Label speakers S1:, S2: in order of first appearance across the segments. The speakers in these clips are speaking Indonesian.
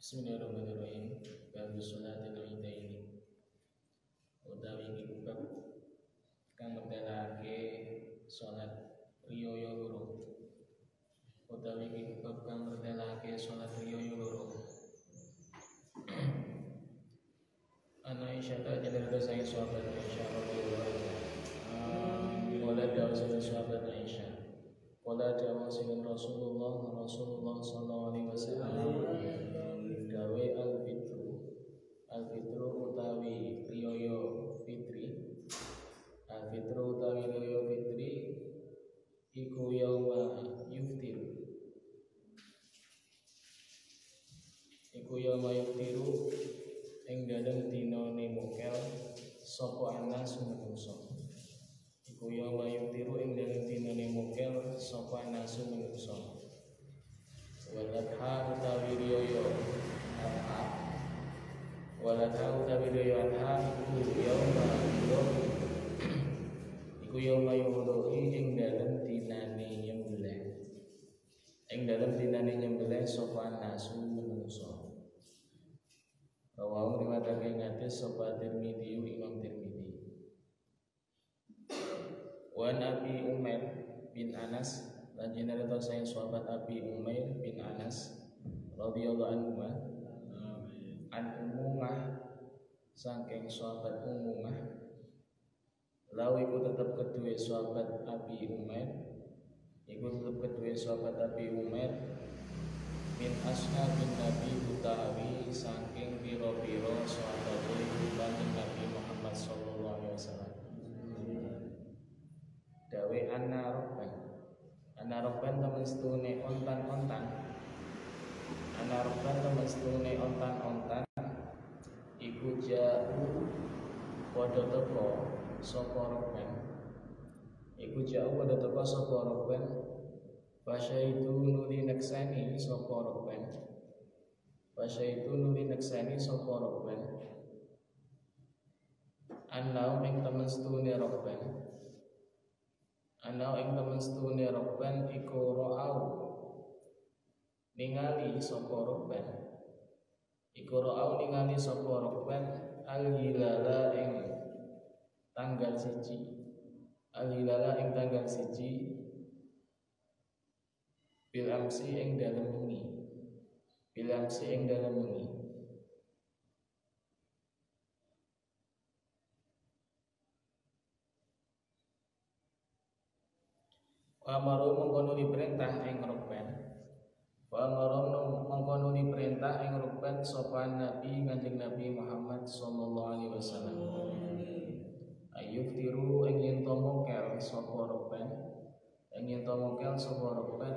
S1: Bismillahirrahmanirrahim. Babu sholatil idaini. Utawi iki bab kang mertelake salat riyaya loro. Utawi iki bab kang mertelake salat riyaya loro. Ana Aisyah jalur saya sahabat Aisyah radhiyallahu anha. Wala dawuh sahabat Aisyah. Wala dawuh Rasulullah sallallahu alaihi wasallam. Gawe al-fitru utawi riyaya fitri. Al-fitru utawi riyaya fitri iku yauma yuftiru. Iku yauma yuftiru ing dalem dinane mokel sapa anas menungso. Iku yauma yuftiru ing dalem dinane mokel sapa anas menungso. Waladha utawi riyaya adha. Waladha utawi riyaya adha iku yauma yudhi ing dalem dinane nyembelih. Ing dalem dinane nyembelih sapa nasu menungso. Rawahu riwayatake hadis sapa Tirmidzi Imam Tirmidzi. Wa Nabi Umair bin Anas lan jenengan saya sahabat Abi Umair bin Anas radhiyallahu anhu an Ummah saking sahabat Ummah law iku tetep kedue sahabat Abi Umair iku tetep kedue sahabat Abi Umair min ashabin Nabi utawi saking pira-pira sahabat Kanjeng Nabi Muhammad sallallahu alaihi wasallam dawe Anarokban temen setune ontan-ontan. Anarokban temen setune ontan-ontan. Iku jauh padha teka sapa rokban. Iku jauh padha teka sapa rokban. Fasyaitu nuli nekseni sapa rokban. Fasyaitu nuli nekseni sapa rokban. Anau ing temen setune rokban. Ana ing temen setune rokban iku ro'au ningali sapa rokban. Iku ro'au ningali sapa rokban al-hilala ing tanggal siji. Al-hilala ing tanggal siji bil amsi ing dalem wengi. Bil amsi ing dalem wengi. Wa amaru mengkono diperintah ing rukban. Wa amaru mengkono diperintah ing rukban sapa Nabi Kanjeng Nabi Muhammad sallallahu alaihi wasallam. Ayuftiru ing yen to mokel sapa rukban. Ing yen to mokel sapa rukban.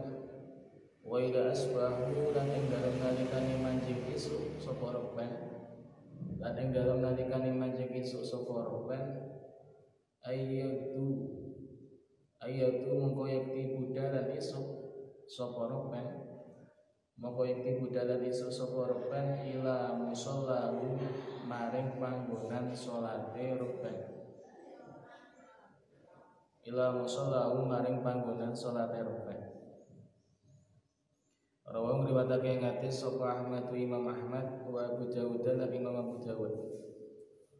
S1: Wa ila asbahu lan ing dalem nalikane manjing isuk sapa rukban. Lan ing dalem nalikane manjing isuk sapa rukban. Ayatu mongko yakti budalan isuk sapa rukban. Mongko yakti budalan isuk sapa rukban ila musallahu maring panggonan salate rukban. Ila musallahu maring panggonan salate rukban. Rawahu riwayatake hadis sapa Ahmad Imam Ahmad wa Abu Dawud lan Imam Abu Dawud.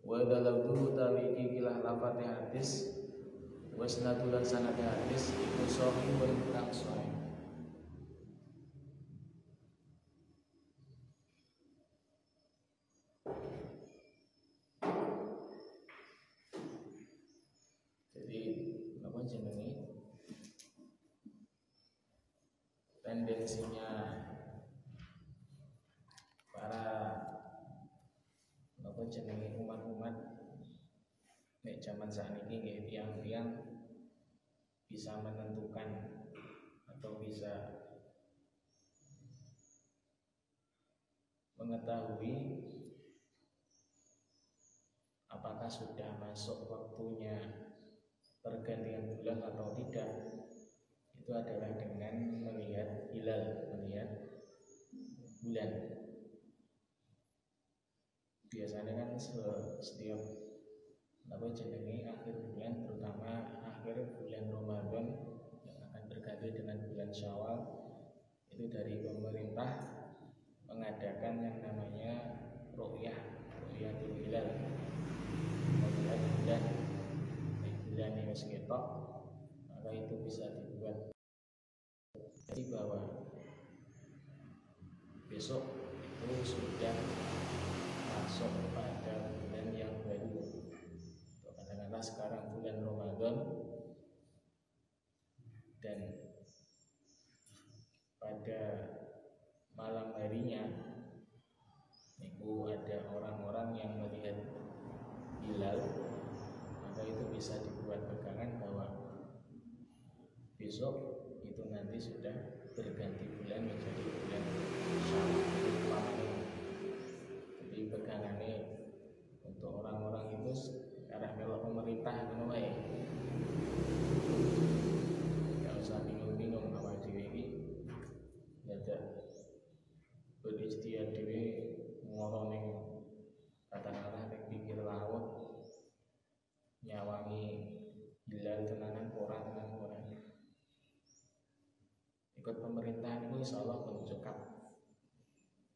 S1: Wa dalautu utawi iki kilah lafate hadis wasnadulan sanad hadis iku sahih wa kang sahih. Jadi apa jenenge tendensinya para apa jenenge umat-umat nek zaman sakniki nggih tiyang-tiyang bisa menentukan atau bisa mengetahui apakah sudah masuk waktunya pergantian bulan atau tidak. Itu adalah dengan melihat hilal, melihat bulan. Biasanya kan setiap apa jenenge akhir bulan, terutama akhir bulan Ramadan yang akan berganti dengan bulan Syawal, itu dari pemerintah mengadakan yang namanya ru'yatul hilal, melihat bulan. Bulan yang sekitar, maka itu bisa dibuat jadi bahwa besok itu sudah masuk pada bulan yang baru. Katakanlah sekarang bulan Ramadan, dan pada malam harinya itu ada orang-orang yang melihat hilal, maka itu bisa dibuat pegangan bahwa besok itu nanti sudah berganti bulan menjadi bulan Syawal. Jadi pegangannya untuk orang-orang itu arah melok pemerintah ngono wae. Enggak usah bingung-bingung apa dhewe iki. Dadak beristiad dhewe ngoro ning katakanlah ning pinggir laut nyawangi hilal tenanan ora ikut pemerintahan itu insya Allah menunjukkan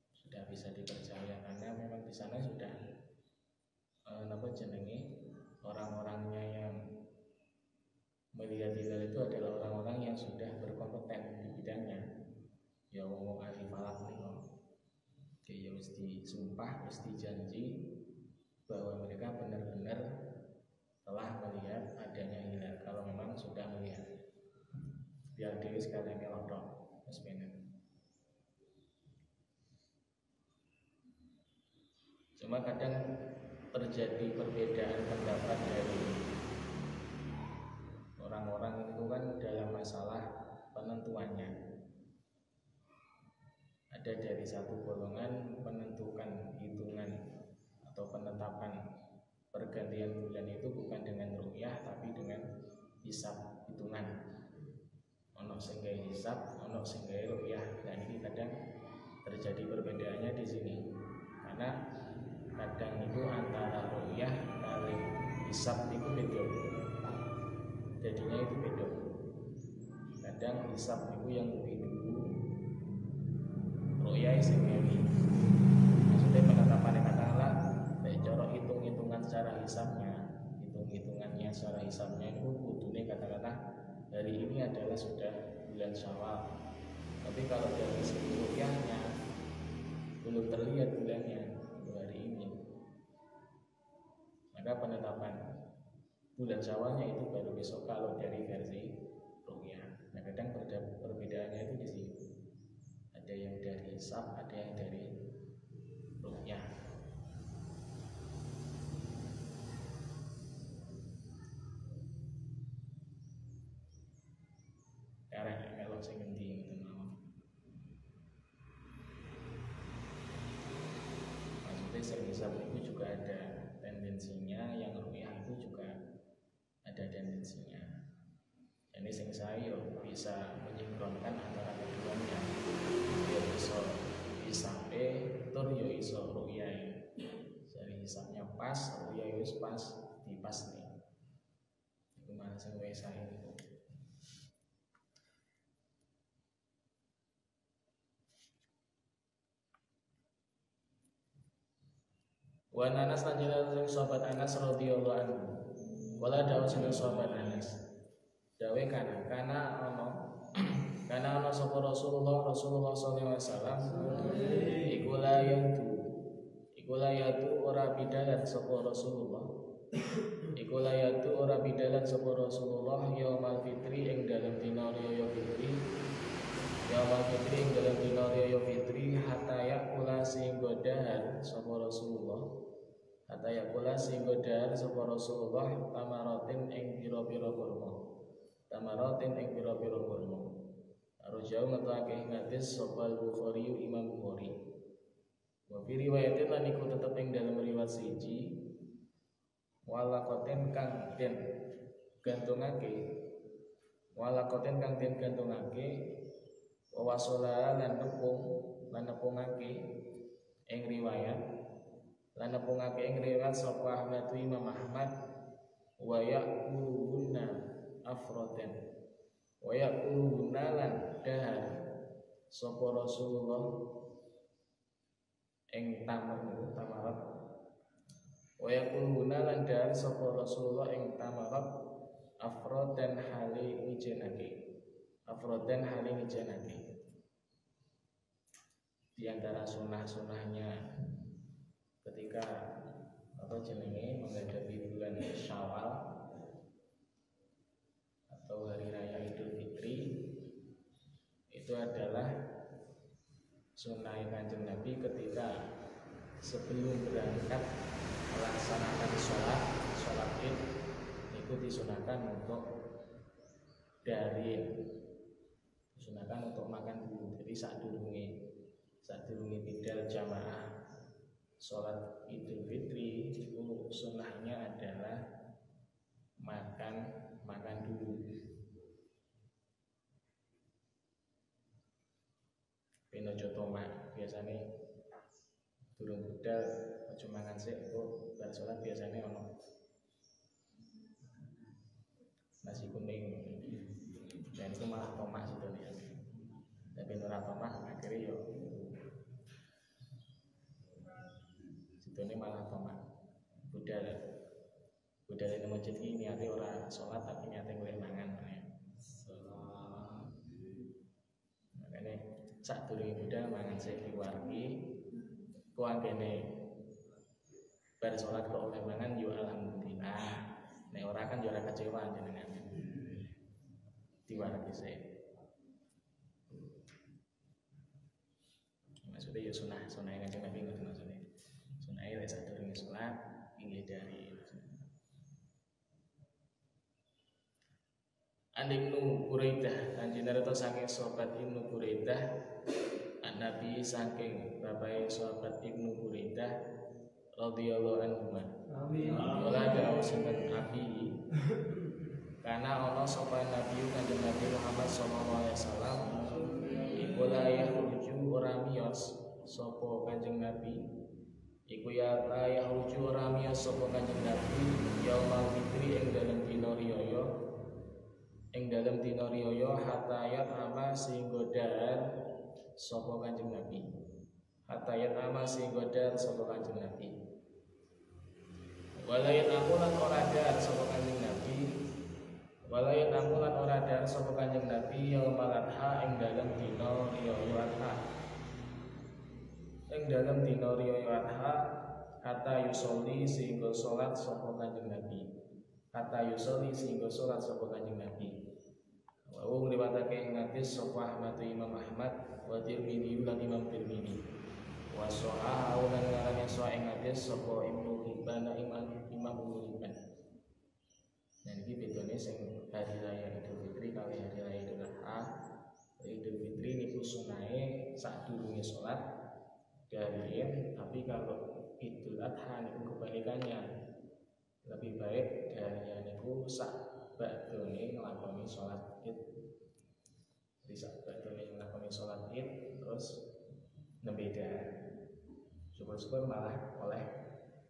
S1: sudah bisa dipercaya, karena memang di sana sudah orang-orangnya yang melihat hilal itu adalah orang-orang yang sudah berkompeten di bidangnya. Ya ngomong ahli falak nih, ya mesti sumpah, mesti janji bahwa mereka benar-benar telah melihat adanya hilal kalau memang sudah melihat. Biar diri sekalian melodok cuma kadang terjadi perbedaan pendapat dari orang-orang itu kan dalam masalah penentuannya. Ada dari satu golongan menentukan hitungan atau penetapan pergantian bulan itu bukan dengan ru'yah tapi dengan hisab, hitungan. Ono sing gawe hisab, ono sing gawe ru'yah. Nah ini kadang terjadi perbedaannya di sini. Karena kadang itu antara ru'yah kali hisab itu beda. Jadinya itu beda. Kadang hisab itu yang lebih dulu, ru'yah sing gawe. Maksudnya penetapannya katakanlah cara hitung-hitungan secara hisabnya, hitung-hitungannya secara hisabnya itu kudune katakanlah hari ini adalah sudah bulan Syawal. Tapi kalau dari segi ru'yahnya belum terlihat bulannya hari ini, maka penetapan bulan Syawalnya itu baru besok kalau dari versi ru'yah. Nah kadang perbedaannya itu di sini. Ada yang dari hisab, ada yang dari ru'yah. Kalau sing ngendi ngoten mawon. Maksudnya sing hisab itu juga ada tendensinya, yang ru'yah itu juga ada tendensinya. Ini sing saya bisa menyinkronkan antara keduanya. Ya iso hisabe tur ya iso ru'yah. Jadi hisabnya pas, ru'yah wis pas, dipas nih. Itu mana sing wae saya itu. Wa Anas lanjut sahabat Anas radhiyallahu anhu. Wala dawu sing sahabat Anas. Dawe kana ono sapa Rasulullah sallallahu alaihi wasallam iku la yatu ora bidalan sapa Rasulullah. Iku la yatu ora bidalan sapa Rasulullah yaumal fitri ing dalem dina raya fitri. Yaumal fitri ing dalem dina raya fitri hatta yakula sehingga dahar sapa Rasulullah. Hatta yakula sehingga dahar sapa Rasulullah tamaratin ing pira-pira kurma. Tamaratin ing pira-pira kurma. Arujau ngetake hadis sapa Bukhari Imam Bukhari. Wa fi riwayatin lan iku tetep ing dalem riwayat siji walakoten kang den gantungake wawasola lan nepungake ing riwayat sapa Ahmad Imam Ahmad wa yaquluna afroten lan dahar sapa Rasulullah ing tamarat wa yaquluna lan dar sapa Rasulullah ing tamarat afrodan hali ngijenake di antara sunah-sunahnya ketika menghadapi bulan Syawal atau hari raya Idul Fitri itu adalah sunnah Kanjeng Nabi ketika sebelum berangkat melaksanakan sholat Id itu disunahkan untuk makan dulu. Jadi saat durunge bidal jamaah sholat Idul Fitri itu sunnahnya adalah makan dulu. Penojo tomak biasanya durung budal aja mangan sik kok bar salat biasanya ono nasi kuning dan itu malah tomak sebetulnya. Tapi ora tomak akhirnya yo sebetulnya malah tomak budal ini masjid ini niate ora salat tapi niate golek mangan. Makanya sak durunge budal mangan sik diwargi ku ambene bar salat kok oleh mangan yo alhamdulillah. Nek ora kan yo ora kecewa jenengan. Diwargi sik. Maksudnya ya sunah yang Kanjeng Nabi ngoten maksudnya. Sunahe lek sak durunge salat inggih dari Ibnu Buraidah kanjeng Nabi saking sahabat Ibnu Buraidah Nabi saking bapak sahabat Ibnu Buraidah radhiyallahu anhu. Amin. Wala da'u sinten Nabi karena ana sapa Nabi kanjeng Nabi Muhammad sallallahu alaihi wasallam iku la yakhruju ora miyos sapa kanjeng Nabi iku ya la yakhruju ora miyos sapa kanjeng Nabi yaumul fitri ing dalem dina riyaya hatayat ama sehingga dar sapa kanjeng Nabi walayat amulan ora dar sapa kanjeng Nabi yaumul adha ing dalem dina riyaya adha hatta yusolli sehingga salat sapa kanjeng Nabi wa ngriwatake ing hadis sapa Ahmad Imam Ahmad wa Tirmidzi lan Imam Tirmidzi wa sahahu lan ngarane ing hadis sapa Ibnu Hibban Imam Ibnu Hibban. Dan iki bedane sing hari raya Idul Fitri kali hari raya Idul Adha. Idul Fitri niku sunahe sadurunge salat darian, tapi kalau Idul Adha niku kebalikannya. Lebih baik darian niku sak badone nglakoni salat Id. Jadi sak badone nglakoni salat Id terus nembeda. Syukur-syukur malah oleh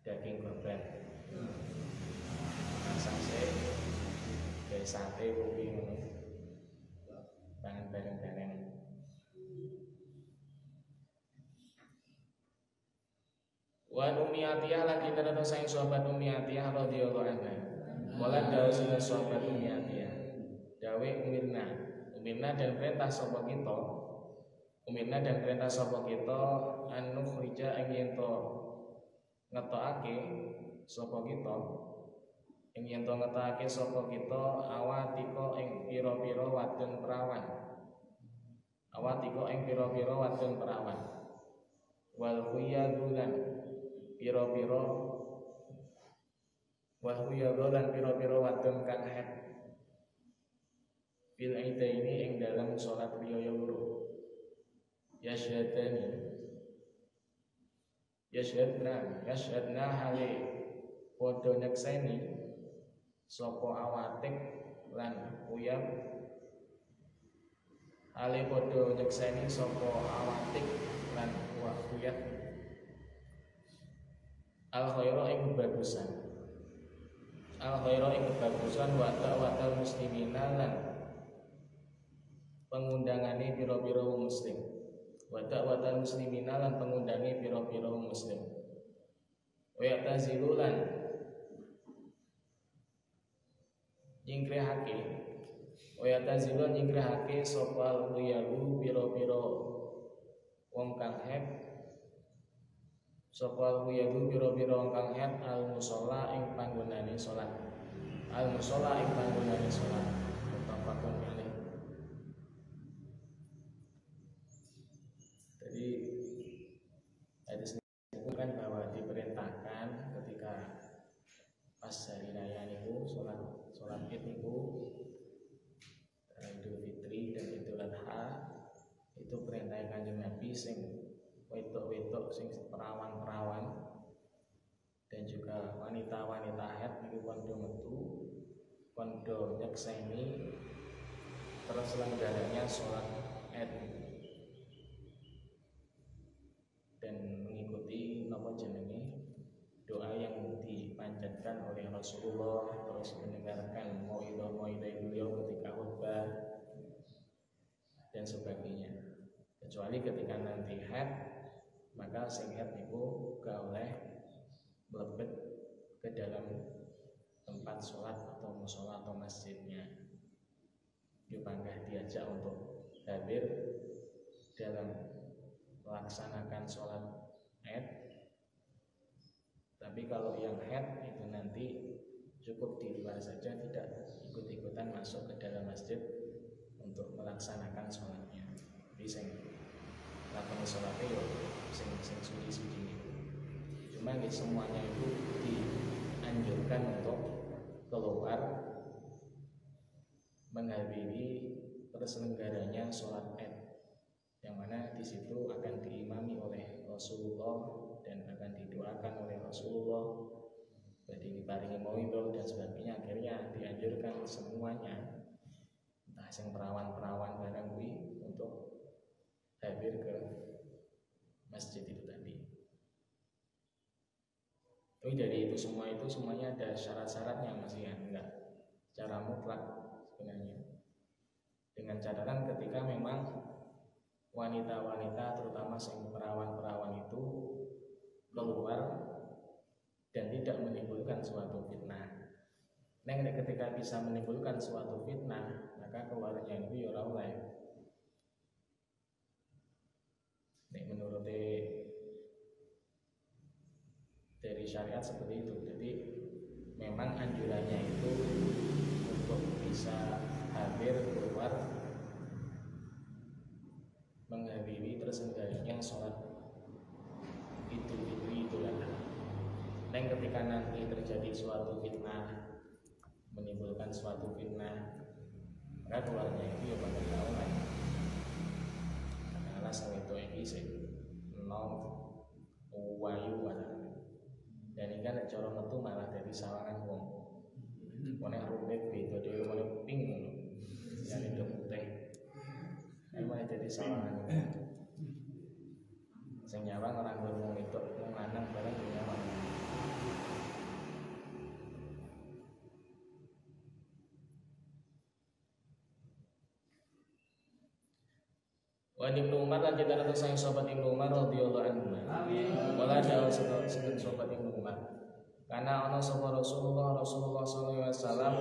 S1: daging korban. Masak sik kayak sate kopi ngono. Pangan bareng-bareng. Wa Ummiyatiyah lagi terdapat sayang sahabat Ummiyatiyah radhiyallahu anha. Wala dawu sing sahabat Ummiyatiyah. Dawe umirna dan perintah sapa kita anu khrija ing yen to ngetokake sapa kita awatika ing pira-pira wadon perawan wal khuyadulan pira-pira wadon kang haid fil aidaini ing dalam salat riyaya loro yasyadna hale padha nyekseni sapa awatik lan uyab hale padha nyekseni sapa awatik lan uyab al khairu ing kebagusan wa ta'watal muslimina lan pengundangane pira-pira wong muslim wa da'watal muslimina lan pengundangi pira-pira muslim. Wa ya'tazilulan nyingkrahake wa ya'tazilun nyingkrahake sapa luyalu pira-pira wong kang het sapa luyalu pira-pira wong kang het al musalla ing panggonane salat al musalla ing panggonane salat muttafaqun alaih. Jadi hadis ini kan bahwa diperintahkan ketika pas hari raya niku salat Id niku Idul Fitri dan Idul Adha itu perintah Kanjeng Nabi sing wedok-wedok sing perawan-perawan dan juga wanita-wanita haid niku kondo metu kondo nyekseni terselenggaranya sholat Id dan mengikuti napa jenenge doa yang dipanjatkan oleh Rasulullah, terus mendengarkan mauidhah beliau ketika khutbah dan sebagainya. Kecuali ketika nanti haid, maka sing haid niku gak oleh mlebet ke dalam tempat sholat atau mushola atau masjidnya. Dipanggah diajak untuk hadir dalam melaksanakan sholat Id. Tapi kalau yang haid itu nanti cukup di luar saja, tidak ikut-ikutan masuk ke dalam masjid untuk melaksanakan sholatnya. Jadi sing lakoni sholatnya yo sing suci-suci. Cuma semuanya itu dianjurkan untuk keluar menghadiri terselenggaranya sholat Id, yang mana di situ akan diimami oleh Rasulullah dan akan didoakan oleh Rasulullah, jadi diparingi mauidhah dan sebagainya. Akhirnya dianjurkan semuanya, entah sing perawan-perawan barang kuwi untuk hadir ke masjid itu tadi. Tapi dari itu semuanya ada syarat-syaratnya, masih ya, enggak secara mutlak sebenarnya. Dengan catatan ketika memang wanita-wanita terutama sing perawan-perawan itu keluar dan tidak menimbulkan suatu fitnah. Neng ketika bisa menimbulkan suatu fitnah, maka keluarnya itu ya ora oleh. Nek menurut dari syariat seperti itu. Jadi memang anjurannya itu untuk bisa hadir keluar menghadiri terselenggaranya sholat Idul Fitri Idul Adha. Dan ketika nanti terjadi suatu fitnah, menimbulkan suatu fitnah, maka keluarnya itu ya bakal kaulah. Karena alasan itu yang sing nom wayu wadah. Dan ini kan cara metu malah dari sawangan wong. Wong nek rumit beda dhewe wong pink ngono. Jane do putih. Emang jadi sawangan wong. Sing nyawang ora ngomong itu wong lanang bareng yo nyawang. Wa Ibnu Umar lan kita datang sang sahabat Ibnu Umar radhiyallahu anhu. Amin. Wala jauh sekian sahabat Ibnu Umar. Karena ana sapa Rasulullah sallallahu alaihi wasallam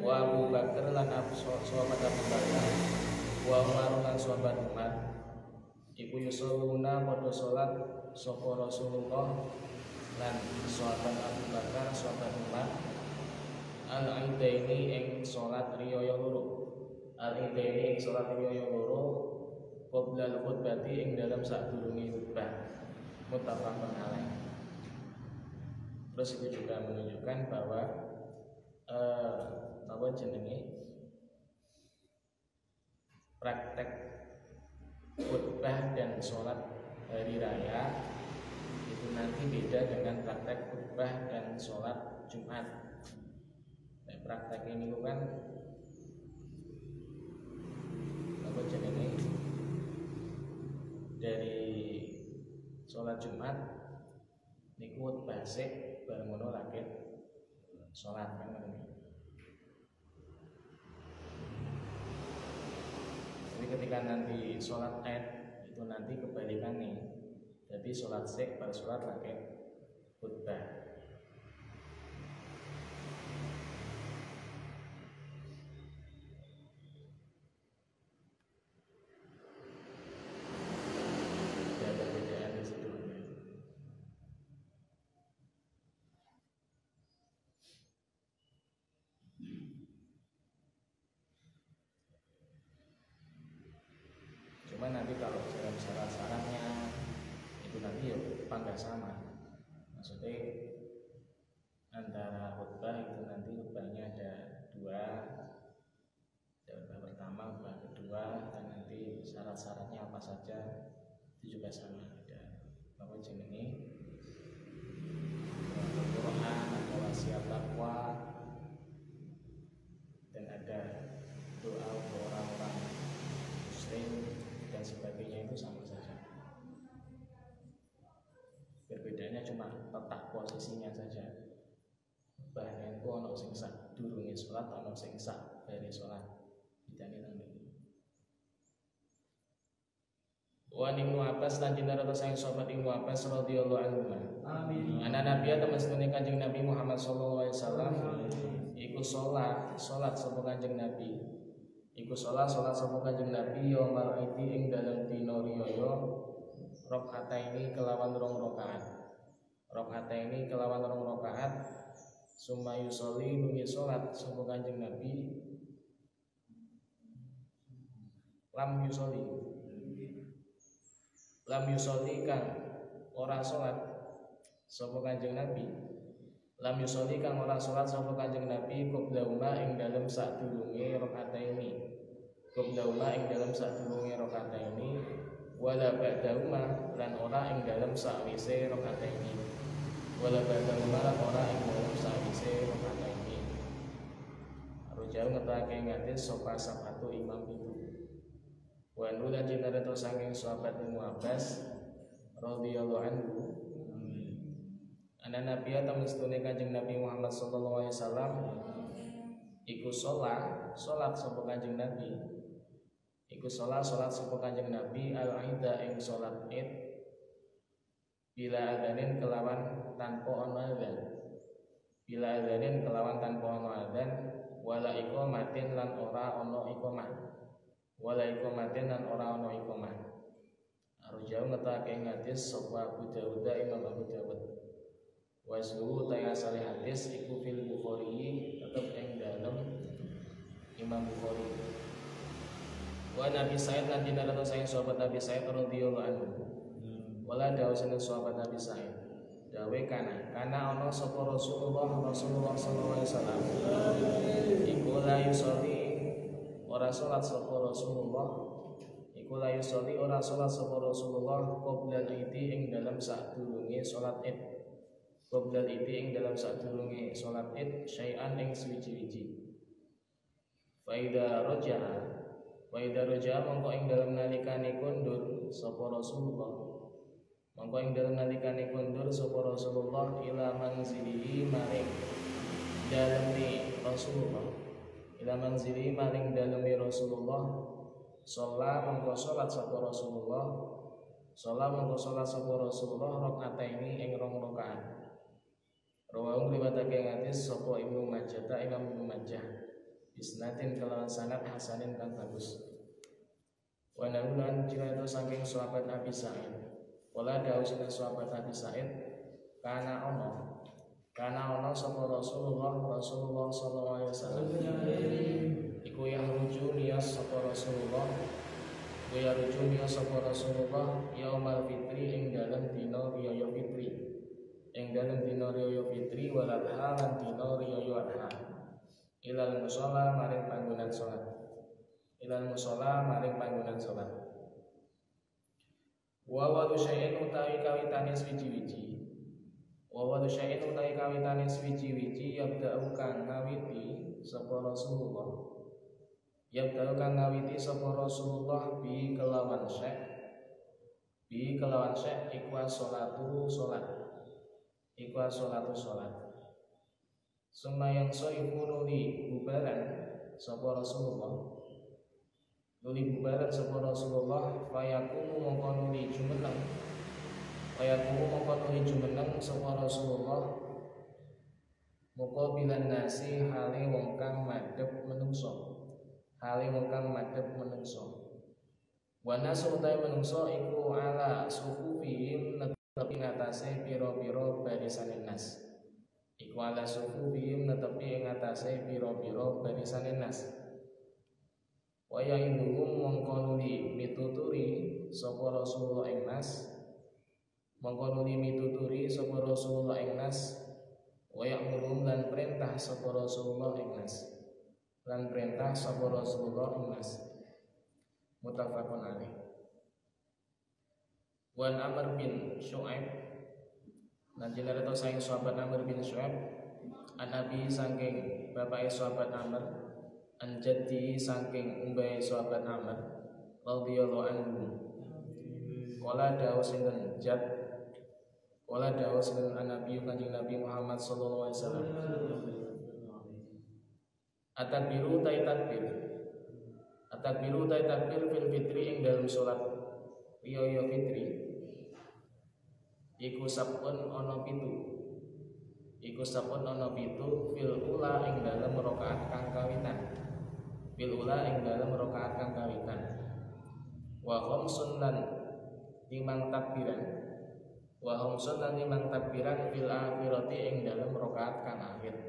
S1: wa Abu Bakar lan sahabat Abu Bakar wa Umar lan sahabat Umar iku yusalluna padha salat sapa Rasulullah lan sahabat Abu Bakar sahabat Umar al-idaini ing salat riyaya loro. Al-idaini ing salat riyaya loro qabla al-khutbati ing dalam sadurunge khutbah. Muttafaqun alaih. Terus itu juga menunjukkan bahwa apa jenenge praktek khutbah dan sholat hari raya itu nanti beda dengan praktek khutbah dan sholat Jumat. Nah, praktek ini kan apa jenenge dari sholat Jumat niku khutbah sik bareng ngono lagi sholat kan ngono. Jadi ketika nanti sholat Id itu itu nanti kebalikannya. Jadi sholat sik bar sholat lagi khutbah. Cuma nanti kalau dalam syarat-syaratnya itu nanti ya nggak sama. Maksudnya antara khutbah itu nanti khutbahnya ada dua, ada khutbah pertama, khutbah kedua, dan nanti syarat-syaratnya apa saja itu juga sama. Ada apa jenenge Al-Quran, ada wasiat takwa, dan ada doa untuk orang-orang muslim dan sebagainya, itu sama saja. Perbedaannya cuma letak posisinya saja. Bahkan itu ono sing sak durunge salat, ono sing sak bare salat. Bedane nang mriki. Wa Ibnu Abbas lan dinara sang sahabat Ibnu Abbas radhiyallahu anhu. Amin. Ana nabiya temestune Kanjeng Nabi Muhammad sallallahu alaihi wasallam iku salat sapa Kanjeng Nabi. Iku salat sapa Kanjeng Nabi yaumul idi ing dalem dina riyaya rakaataini kelawan 2 rakaat. Rakaataini kelawan 2 rakaat. Summa yusolli nungi salat sapa Kanjeng Nabi lam yusolli kang ora salat sapa Kanjeng Nabi lam yusolli kang ora salat sapa Kanjeng Nabi qablauma ing dalem sadurunge rakaataini wala ba'dauma lan ora ing dalem sakwise rakaataini wala ba'dauma lan ora ing dalem sakwise rakaataini. Jauh ngetake ngatis sopa sabatu imam itu. Wa nulan cinta dato saking sahabat Ibnu Abbas radhiyallahu anhu. Ana nabiya tamestune Kanjeng Nabi Muhammad sallallahu alaihi wasallam iku salat sapa Kanjeng Nabi. Iku salat sapa Kanjeng Nabi al-aida ing salat Id bila adanin kelawan tanpa ana adzan wala iqamatin lan ora ana iqamah. Arujau ngetake hadis sapa Abu Dawud Imam Abu Dawud. Waslu taya salih hadis iku fil Bukhari tetep ing dalem Imam Bukhari. Wa Nabi Sa'id lan dinarata sayang sahabat Nabi Sa'id radhiyallahu anhu. Wala dawuhna sahabat Nabi Sa'id. Dawe kana ana sapa Rasulullah sallallahu alaihi wasallam iku la yusolli ora salat sapa Rasulullah qabla al-idi ing dalam sadurunge salat Id syai'an ing suci-suci. Fa idza raja'a mongko ing dalam nalikane kondur sapa Rasulullah ila manzilihi maring dalemi Rasulullah sholat mongko sholat sapa Rasulullah rakaataini ing 2 rakaat. Rawahu riwayatake hadis sapa Ibnu Majah Imam Ibnu Majah isnadin kelawan sanad hasanin kang bagus. Wa nahulan jika itu saking sahabat Nabi Sa'id. Wala dawuhna sahabat Nabi Sa'id kana ono sapa Rasulullah sallallahu alaihi wasallam iku rujuk nias sapa Rasulullah yaumal fitri ing dalem dina riyaya fitri wal adha lan dina riyaya adha ilal musalla maring panggonan salat wa wadu syai'in utawi kawitane swiji-wiji yabda'u kang ngawiti sapa Rasulullah bi kelawan syek iku as-sholatu sholat sumayang soifu nuli bubaran sapa Rasulullah nuli bubaran sapa Rasulullah fayakumu mongko nuli jumeneng sapa Rasulullah moko bilan nasi hale wong kang madhep menungso wa nasu utawi menungso iku ala sufufihim netepi ngatasé pira-pira barisane nas wa ya'iduhum mongko nuli mituturi sapa Rasulullah ing nas wa ya'murum lan perintah sapa Rasulullah ing nas muttafaqun alaih. Wan Amr bin Syu'aib lan jenengan saking sahabat Amr bin Syu'aib an Nabi saking bapake sahabat Amr an jaddi saking umbahe sahabat Amr radhiyallahu anhu qala dawu sinten Nabi kanjeng Nabi Muhammad sallallahu alaihi wasallam At-takbiru tai takbir fil fitri ing dalam salat riyaya fitri iku sabun ana pitu fil ula ing dalam rakaat kang kawitan wa khamsun lan limang takbiran fil akhirati ing dalam rakaat kang akhir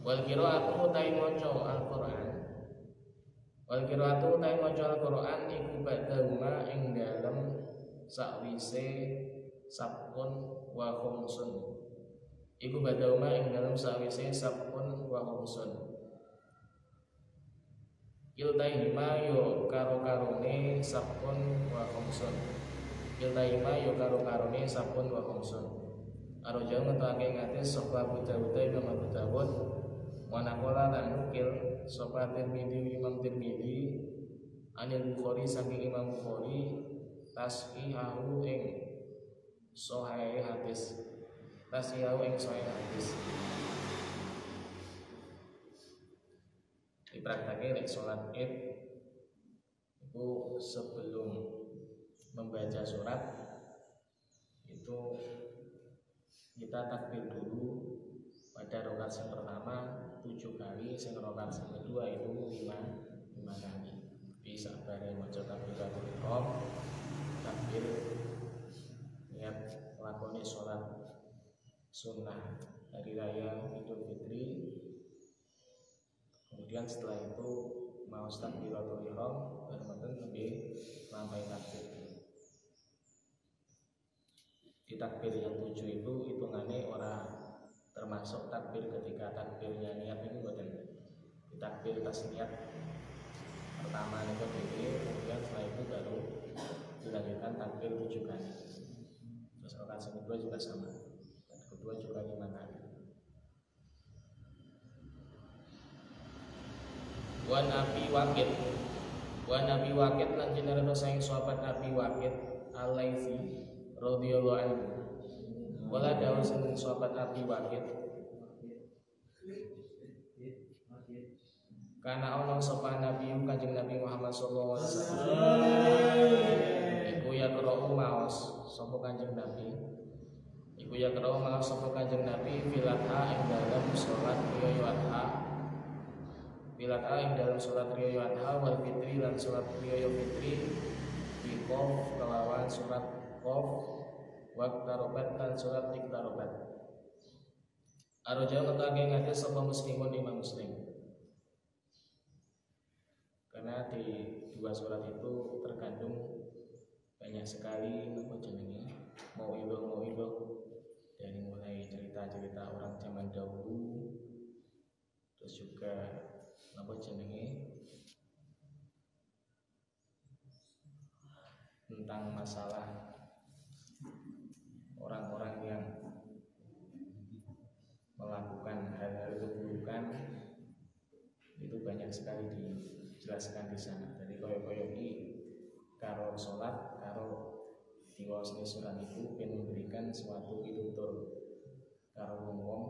S1: wal qiraatu utai maca Al-Qur'an iku ba'dahuma ing dalem sakwise sabun wa khumsun kiltaihima yo karo-karone sabun wa khumsun Arja ngetake ngates sapa Abu Dawud Imam Abu Dawud wa naqala lan nukil sapa Imam Tirmidzi anil Bukhari saking Imam Bukhari tashihahu ing sahih hadis dipraktekake nek salat Id itu sebelum membaca surat itu kita takbir dulu pada rakaat yang pertama 7 kali, yang rakaat yang kedua itu 5 kali. Bisa bareng maca takbiratul ihram, takbir niat lakoni sholat sunnah hari raya Idul Fitri. Kemudian setelah itu mau takbiratul ihram dan lebih ramai takbir. Di takbir yang 7 itu hitungannya orang termasuk takbir ketika takbirnya niat ini bukan di takbir tas niat pertama itu diri, kemudian setelah itu baru dilanjutkan takbir 7 kali. Terus rakaat yang kedua juga sama, dan kedua juga 5 kali. Wan Abi Waqid lan jenengan saking sahabat Abi Waqid Al-Laitsi radhiyallahu anhu. Wala dawuh sinten sahabat Abi Waqid. Karena Allah sapa Nabi Kanjeng Nabi Muhammad sallallahu alaihi wasallam. Iku ya qra'u maos sapa Kanjeng Nabi. Filatha ing dalam salat riyaya adha wal fitri lan salat riyaya fitri bi qaf kelawan surat qaf waqtarobat dan surat iqtarobat. Arja ngetake ngates sapa muslimun Imam Muslim. Karena di dua surat itu terkandung banyak sekali mauidhah dari mulai cerita-cerita orang zaman dahulu, terus juga tentang masalah orang-orang yang melakukan hal-hal keburukan. Itu banyak sekali dijelaskan di sana. Dari koyo-koyo iki karo salat karo diwaosne surat itu ben memberikan suatu pitutur karo wong-wong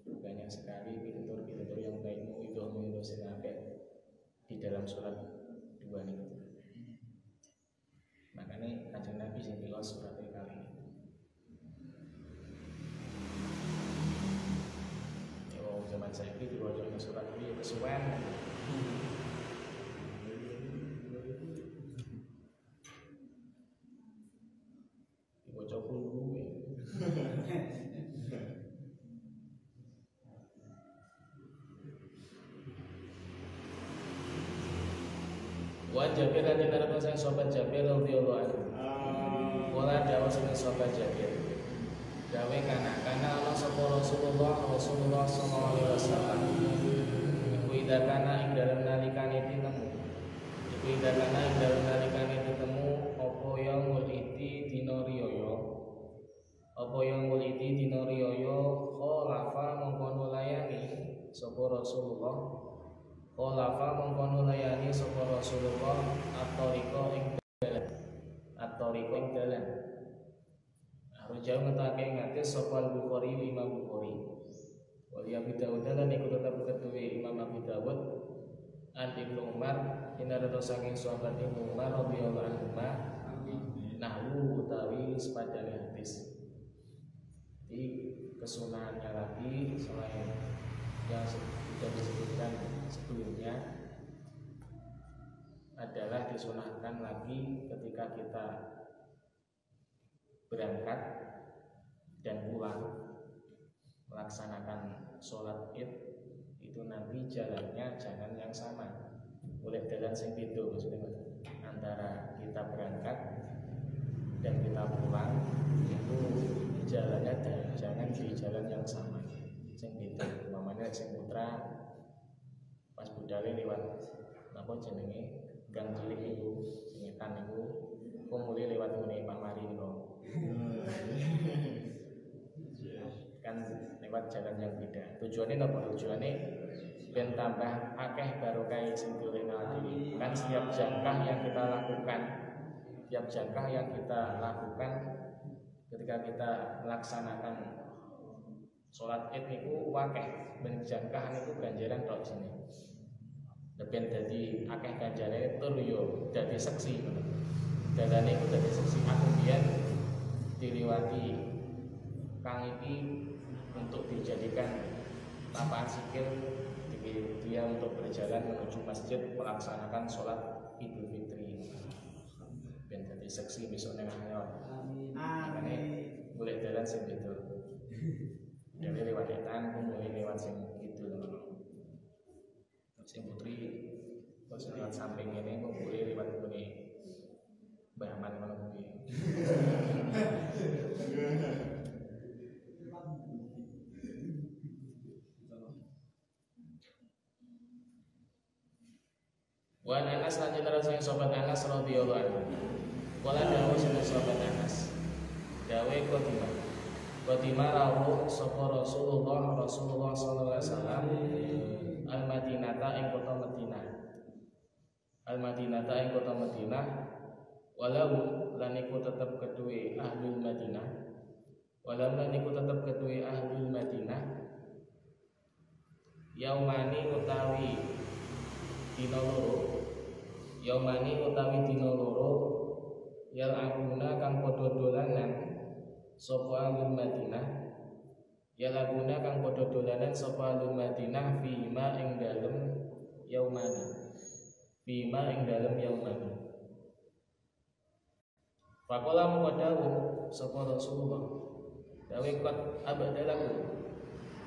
S1: banyak sekali pitutur yang baik itu sing apik di dalam surat 2 ini. Makanya Kanjeng Nabi sing pilih surat kali ini. Yo zaman saiki diwaca surat iki kesuwen. Diwaca kulo. Wa Jabir radhiyallahu anhu sahabat Jabir radhiyallahu anhu. Wala dawa sing sahabat Jabir. Dawe kana ana sapa Rasulullah sallallahu alaihi wasallam. Iku idakana ing dalem nalikane tinemu. Iku idakana ing dalem nalikane tinemu apa yang nguliti dina riyaya. Apa yang nguliti dina riyaya khalafa mongko layani sapa Rasulullah. Khalafa mongko layani sapa Rasulullah at-tariqa ing dalan. Jauh ngetake ngates sapa Al-Bukhari Imam Bukhari. Wa Abi Dawud lan iku tetep ketuwe Imam Abu Dawud an Ibnu Umar inara saking sahabat Ibnu Umar radhiyallahu anhu nahwu utawi sepadane hadis. Di kesunahannya lagi selain yang sudah disebutkan sebelumnya adalah disunahkan lagi ketika kita berangkat dan pulang melaksanakan sholat id itu nanti jalannya jangan yang sama, boleh jalan sing beda maksudnya antara kita berangkat dan kita pulang itu jalannya jangan di jalan yang sama sing beda. Umpamanya sing putra pas budale lewat apa jenenge gang cilik iku sing etan iku kok mulai lewat ngene pamari niku kan lewat jalan yang beda. Tujuannya apa? Tujuannya ben tambah akeh barokah sing diwenehake. Kan setiap jangkah yang kita lakukan, ketika kita melaksanakan sholat id niku akeh ben jangkah niku ganjaran tok sini. Ben dadi akeh ganjarane tur yo dadi seksi ngono. Dalane iku dadi seksi aku biyen diliwati kang iki untuk dijadikan lapangan sikil dia untuk berjalan menuju masjid melaksanakan sholat Idul Fitri. Ben dadi seksi besok nang nyawa. Makane boleh jalan sing itu. Dari lewat etan mulai lewat sing itu sing putri terus lewat samping ini boleh lewat ngene Mbah Man ngono kuwi. Wa Anas lan jenderal sing sahabat Anas radhiyallahu anhu. Kala dawuh sing sahabat Anas. Dawe Qatimah rawuh sapa Rasulullah sallallahu alaihi wasallam Al-Madinata ing kota Madinah. Al-Madinata ing kota Madinah walau lan iku tetep keduwe ahlul Madinah. Walau lan iku tetep keduwe ahlul Madinah. Yaumani utawi dina loro. Yaumani utawi dina loro yal aguna kang padha dolanan sapa ahlul Madinah. Yal aguna kang padha dolanan sapa ahlul Madinah fima ing dalem yaumani. Fima ing dalem yaumani. Faqala muqaddahu sapa Rasulullah. Dawe kot abadalakum.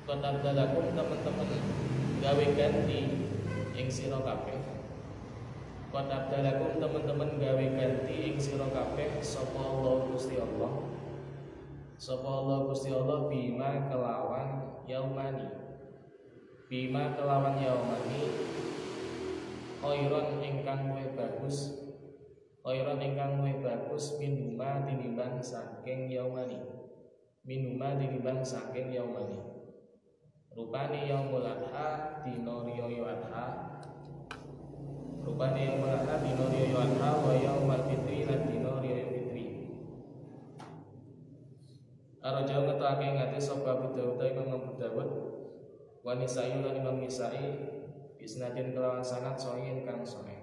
S1: Kot abadalakum teman-teman gawe ganti ing sira kabeh. Qad abdalakum teman-teman gawe ganti ing sira kabeh sapa Allah Gusti Allah. Sapa Allah Gusti Allah bima kelawan yaumani. Bima kelawan yaumani khairon ingkang luwih bagus. Khairon ingkang luwih bagus minuma tinimbang saking yaumani. Minuma tinimbang saking yaumani. Rupane yaumul adha dina riyaya adha. Rupane yaumul adha dina riyaya adha wa yaumul fitri lan dina riyaya fitri. Arajau ngetake ngate sapa Abu Dawud Imam Abu Dawud Wa Nisai lan Imam Nisai isnadin kelawan sanad sahih kang sahih.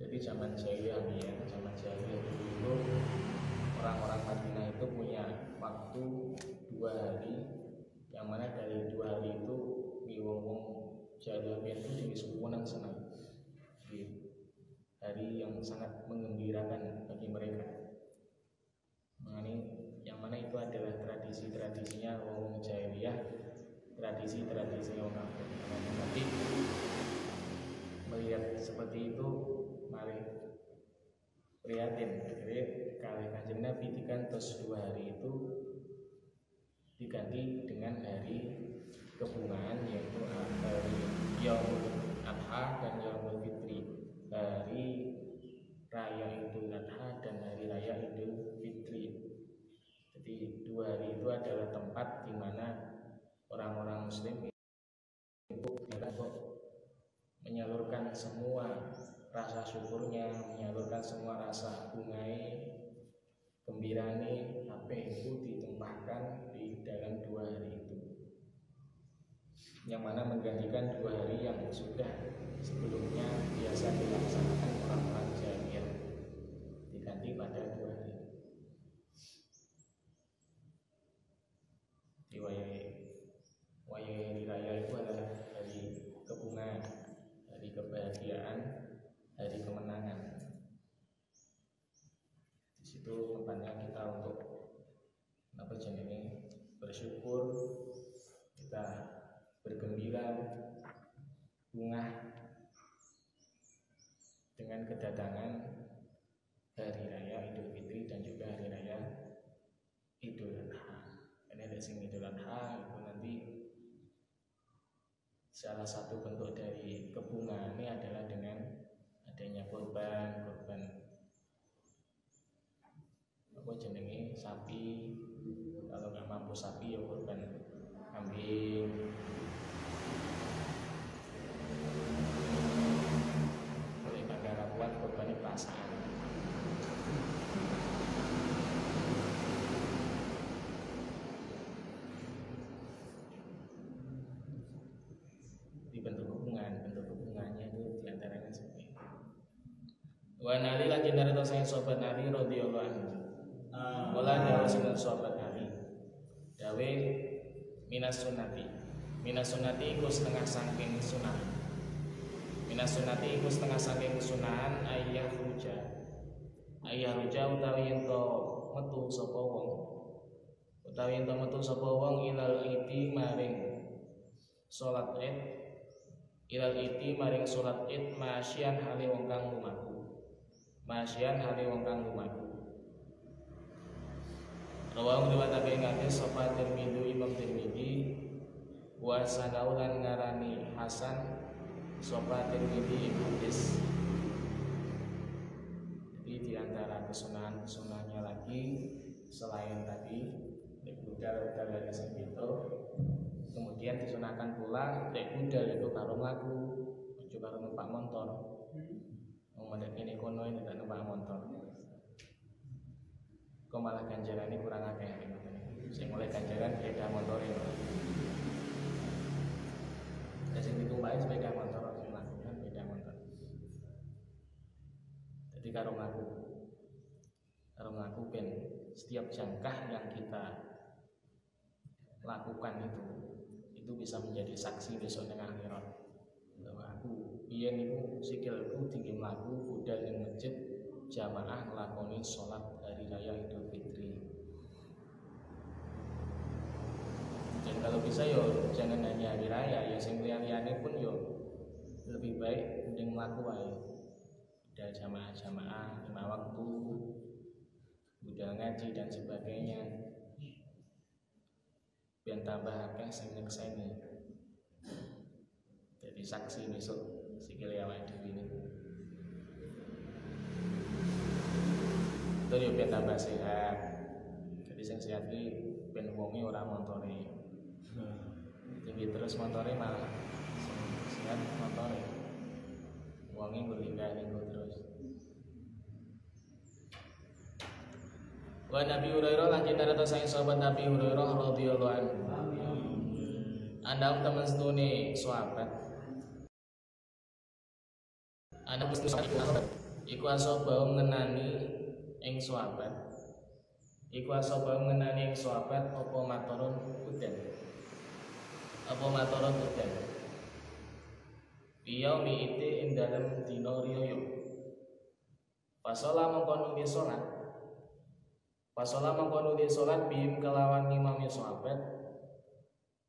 S1: Jadi zaman jahiliyah dulu orang-orang Madinah itu punya waktu 2 hari, yang mana dari 2 hari itu wong jahiliyah itu disebutkan senang. Hari yang sangat menggembirakan bagi mereka. Yang mana itu adalah tradisinya wong jahiliyah, tradisi orang kafir. Tapi melihat seperti itu mari prihatin. Akhirnya kali Kanjeng Nabi digantos 2 hari itu diganti dengan hari kebungaan, yaitu hari Yaumul Adha dan Yaumul Fitri, hari raya Idul Adha dan hari raya Idul Fitri. Jadi 2 hari itu adalah tempat di mana orang-orang Muslim itu menyalurkan semua rasa syukurnya, menyalurkan semua rasa bungai, gembirane, apa itu ditumpahkan di dalam 2 hari itu, yang mana menggantikan 2 hari yang sudah sebelumnya biasa dilaksanakan orang-orang jahiliyah, diganti pada 2 hari. Di wayai hari raya itu adalah hari kebungaan, hari kebahagiaan, hari kemenangan. Di situ tempatnya kita untuk bersyukur, kita bergembira, bunga dengan kedatangan hari raya Idul Fitri dan juga hari raya Idul Adha. Ini ada Idul Adha itu nanti salah satu bentuk dari kebungaan ini adalah dengan adanya korban apa jenenge sapi. Kalau nggak mampu sapi ya korban kambing. Kalau nggak kuat korbannya perasaan. Bentuk hubungannya itu diantaranya seperti itu. Wa nali lagi dari dosen sobat Ali radhiyallahu anhu. Wala dawa sinten sobat Ali. Dawe minas sunnati. Minas sunnati iku setengah saking sunah. Minas sunnati iku setengah saking sunahan ayah ruja. Ayah ruja utawi ento metu sapa wong. Utawi ento metu sapa wong ilal iti maring salat Id. Ilal iti maring salat Id masyian hale wong kang lumaku. Masyian hale wong kang lumaku. Rawang riwayatake hadis sapa Tirmidzi Imam Tirmidzi wa sanaulan ngarani Hasan sapa Tirmidzi hadis. Jadi di antara kesunahan-kesunahannya lagi selain tadi budal dari segitu, kemudian disunahkan pula budal itu karo mlaku, aja karo numpak motor. Wong mendek kene kono ini tak numpak motor. Kok malah ganjaran ini kurang akeh ya. Sing mulai ganjaran sepeda motor ya. Sing ditumpahi sepeda motor sing lakukan sepeda motor. Jadi karo mlaku ben setiap jangkah yang kita lakukan itu bisa menjadi saksi besok dengan akhirat. Bahwa aku biyen niku sikilku tinggi mlaku budal ning masjid jamaah nglakoni sholat hari raya Idul Fitri. Dan kalau bisa yo jangan hanya hari raya, ya sing liyane pun yo lebih baik mending mlaku wae. Budal jamaah 5 waktu, budal ngaji dan sebagainya. Biar tambah akeh sing nyekseni. Jadi saksi besok sikil awake dhewe ini. Itu yo ben tambah sehat. Jadi sing sehat iki ben wonge ora montore. Tinggi terus montore malah sehat montore. wonge golingga niku terus. Wa Nabi Hurairah lan cinta saking sahabat Nabi Hurairah radhiyallahu anhu. Anda teman sedune sahabat. Anda mesti iku asaba ngenani ing sahabat. Iku asaba ngenani ing sahabat apa maturun udan. Apa maturun udan. Biyaumi iti ing dalem dina riyo. Pasola mengkono di salat. Pasola mengkono di salat bihim kelawan imami sahabat.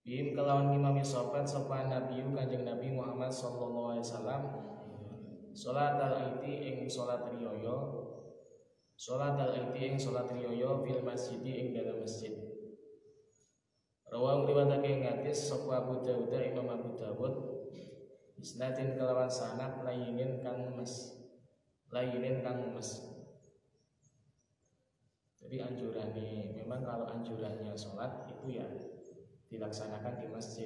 S1: Bihim kelawan imami sahabat sapa Nabi Kanjeng Nabi Muhammad sallallahu alaihi wasallam. Salat al-iti ing salat riyo. Salat al-iti ing salat riyo fil masjid ing dalam masjid. Rawang riwayatake ing hadis sapa Abu Dawud Imam Abu Dawud isnadin kelawan sanad layinin kang mes. Jadi anjurannya memang kalau anjurannya sholat itu ya dilaksanakan di masjid,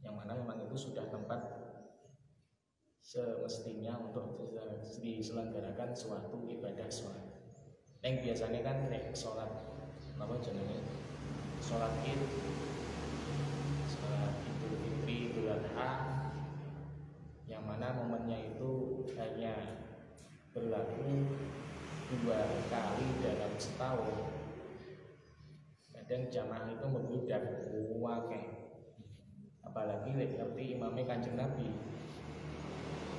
S1: yang mana memang itu sudah tempat semestinya untuk diselenggarakan suatu ibadah sholat. Yang biasanya kan sholat apa jenenge? Sholat Id, sholat Idul Fitri, Idul Adha, yang mana momennya itu hanya berlaku 2 kali dalam setahun. Kadang jamaah itu membludak wakeh, apalagi ngerti imamnya Kanjeng Nabi,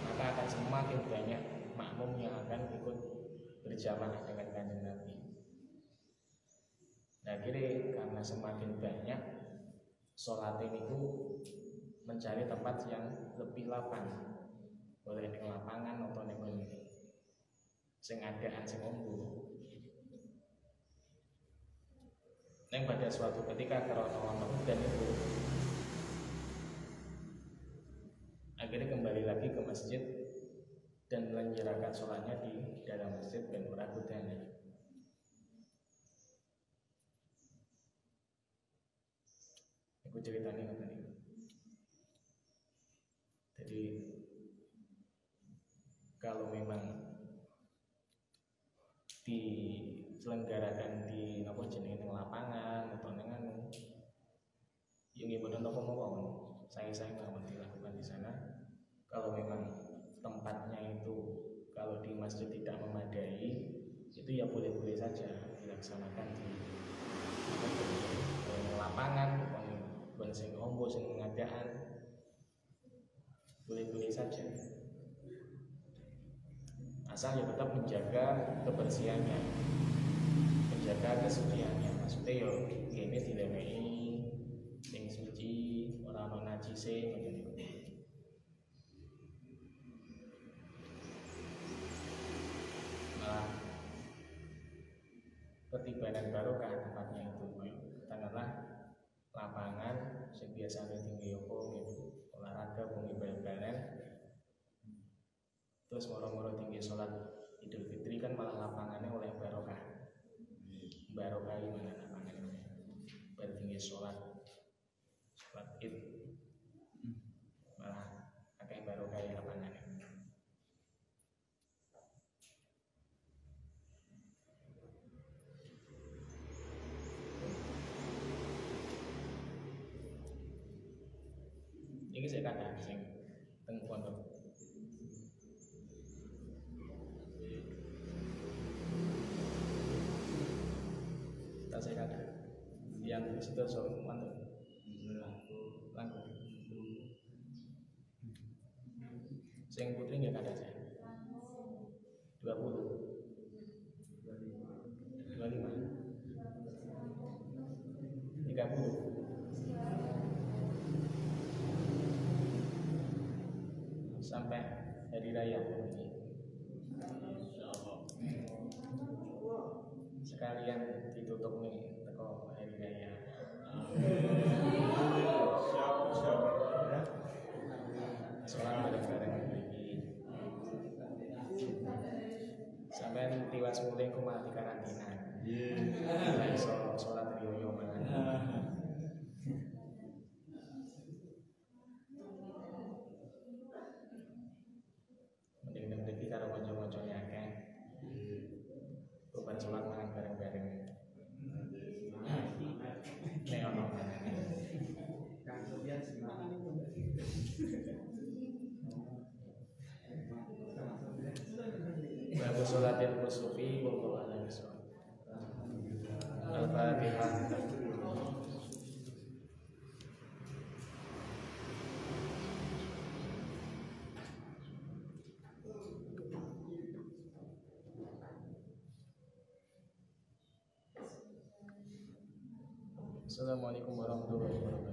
S1: maka akan semakin banyak makmum yang akan ikut berjamaah dengan Kanjeng Nabi. Nah, kira karena semakin banyak sholat itu mencari tempat yang lebih lapang, boleh di lapangan atau di sing adaan sing ombo. Neng pada suatu ketika karena dan itu akhirnya kembali lagi ke masjid dan melanjutkan sholatnya di dalam masjid dan meragukannya. Aku ceritanya tadi. Jadi kalau memang diselenggarakan di apa jenenge lapangan atau anu yang ibadah apa mawon saya nggak dilakukan di sana. Kalau memang tempatnya itu kalau di masjid tidak memadai, itu ya boleh-boleh saja dilaksanakan di lapangan bukan sing ombo sing pengadaan, boleh-boleh saja. Asal ya tetap menjaga kebersihannya, menjaga kesuciannya. Maksudnya yo kene dilemei sing suci, ora ono najise ngoten niku. Nah, ketibanan barokah tempatnya itu. Katakanlah lapangan sing biasane tinggi opo gitu, olahraga bengi bal-balan. Terus moro-moro tinggi sholat Idul Fitri kan malah lapangannya oleh barokah. Barokah gimana lapangannya? Baru tinggi sholat Id malah pakai barokah lapangannya. Ini saya kata sing teng pondok. Saya kata yang situ so mantap langkung sing putri nggak ada saya 20 25 30 sampai hari raya sekalian ditutup nih teko hari raya. Sholat bareng-bareng lagi sampai tiwas mulai kumati karantina. Sholat riyo banget. sholatil kusufi wallahu a'lam bishawab. Al-Fatihah. Assalamualaikum warahmatullahi wabarakatuh.